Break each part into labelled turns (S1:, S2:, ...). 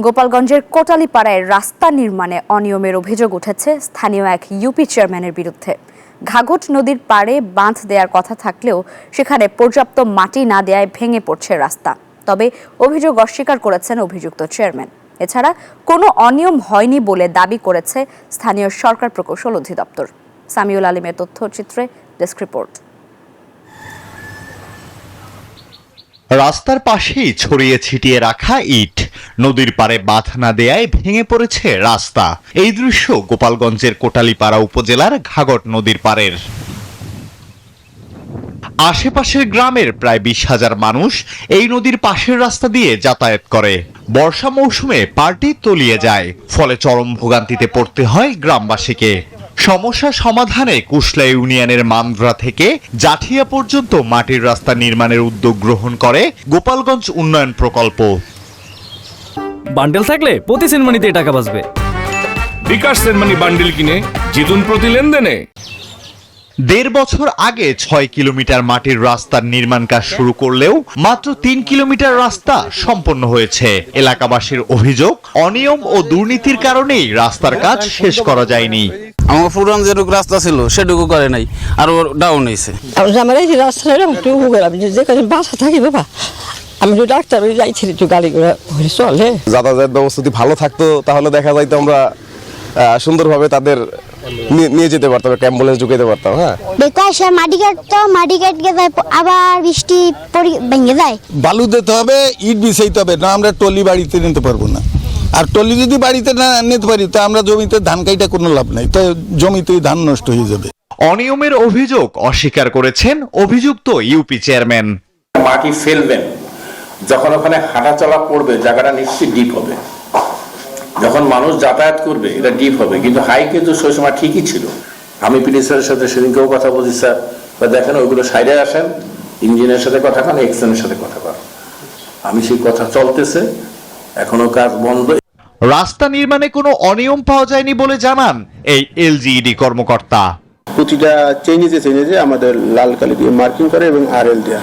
S1: গোপালগঞ্জের কোটালীপাড়ায় রাস্তা নির্মাণে অনিয়মের অভিযোগ উঠেছে স্থানীয় এক ইউপি চেয়ারম্যানের বিরুদ্ধে। ঘাঘট নদীর পাড়ে বাঁধ দেওয়ার কথা থাকলেও সেখানে পর্যাপ্ত মাটি না দেয়ায় ভেঙে পড়ছে রাস্তা। তবে অভিযোগ অস্বীকার করেছেন অভিযুক্ত চেয়ারম্যান। এছাড়া কোনো অনিয়ম হয়নি বলে দাবি করেছে স্থানীয় সরকার প্রকৌশল অধিদপ্তর। সামিউল আলীমের তথ্যচিত্রে ডেস্ক রিপোর্ট।
S2: রাস্তার পাশেই ছড়িয়ে ছিটিয়ে রাখা ইট, নদীর পাড়ে বাঁধ না দেয়ায় ভেঙে পড়েছে রাস্তা। এই দৃশ্য গোপালগঞ্জের কোটালীপাড়া উপজেলার ঘাঘট নদীর পাড়ের। আশেপাশের গ্রামের প্রায় 20,000 মানুষ এই নদীর পাশের রাস্তা দিয়ে যাতায়াত করে। বর্ষা মৌসুমে পাড়টি তলিয়ে যায়, ফলে চরম ভোগান্তিতে পড়তে হয় গ্রামবাসীকে। সমস্যা সমাধানে কুশলা ইউনিয়নের মান্দ্রা থেকে জাঠিয়া পর্যন্ত মাটির রাস্তা নির্মাণের উদ্যোগ গ্রহণ করে গোপালগঞ্জ উন্নয়ন প্রকল্প।
S3: বান্ডেল থাকলে প্রতি সেনমানিতে টাকা বাঁচবে।
S4: বিকাশ সেনমানি বান্ডেল কিনে জিতুন প্রতি লেনদেনে।
S2: 1.5 বছর আগে 6 কিলোমিটার মাটির রাস্তার নির্মাণ কাজ শুরু করলেও মাত্র 3 কিলোমিটার রাস্তা সম্পন্ন হয়েছে। এলাকাবাসীর অভিযোগ, অনিয়ম ও দুর্নীতির কারণেই রাস্তার কাজ শেষ করা যায়নি।
S5: আমার পুরান যেটুকু রাস্তা ছিল সেটুকু করে নাই, আরো ডাউন হয়েছে।
S6: আমার এই রাস্তাটা একটু আমি যে কাছে বাসা থাকি বাবা, আমি তো ডাক্তার যাইছি, একটু গাড়ি ঘোড়া চলে।
S7: যাতায়াত ব্যবস্থা যদি ভালো থাকতো তাহলে দেখা যাইতো আমরা সুন্দরভাবে তাদের নিয়ে যেতে পারতাম, অ্যাম্বুলেন্স ঢুকাইতে পারতাম। হ্যাঁ,
S8: বেকাশে মাটি কাটতে যায়, আবার বৃষ্টি ভেঙে যায়।
S9: বালু দিতে হবে, ইট বিছাইতে হবে, না আমরা টলি বাড়িতে নিতে পারবো না। আর টলি যদি বাড়িতে না নিতে পারি তো আমরা জমিতে ধান কাইটা কোনো লাভ নাই, তো জমিতেই ধান নষ্ট হয়ে যাবে।
S2: অনিয়মের অভিযোগ অস্বীকার করেছেন অভিযুক্ত ইউপি চেয়ারম্যান।
S10: মাটি ফেলবেন, যখন ওখানে হাঁটা চলা করবে জায়গাটা নিশ্চয়ই ডিপ হবে, যখন মানুষ যাতায়াত করবে এটা ডিপ হবে। কিন্তু হাই কিন্তু সেই সময় ঠিকই ছিল। আমি পিডি স্যারের সাথে সেদিনকেও কথা বলছি, স্যার দেখেন ওইগুলো সাইডে আসেন, ইঞ্জিনের সাথে কথা কন, এক্সেনের সাথে কথা কন। আমি সেই কথা চলতেছে, এখনো কাজ বন্ধ।
S2: রাস্তা নির্মাণে কোনো অনিয়ম পাওয়া যায়নি বলে জানান এই এলজিইডি কর্মকর্তা।
S11: প্রতিটা চেঞ্জে আমাদের লাল কালি দিয়ে মার্কিং করে এবং আরএল দেওয়া,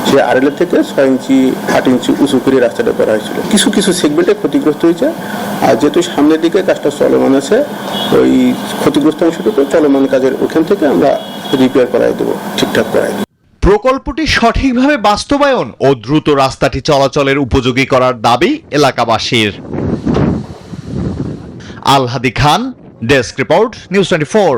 S11: সেই আরএল থেকে 6 ইঞ্চি 8 ইঞ্চি উঁচু করে রাস্তাটা করা হয়েছিল। কিছু কিছু সেগমেন্টে ক্ষতিগ্রস্ত হয়েছে, আর যেহেতু সামনের দিকে কাজটা চলমান আছে, ওই ক্ষতিগ্রস্ত অংশটুকু চলমান কাজের ওখান থেকে আমরা রিপেয়ার করাই দেবো, ঠিকঠাক করাই দেবো।
S2: প্রকল্পটি সঠিকভাবে বাস্তবায়ন ও দ্রুত রাস্তাটি চলাচলের উপযোগী করার দাবি এলাকাবাসীর। আল হাদি খান, ডেস্ক রিপোর্ট, নিউজ 24।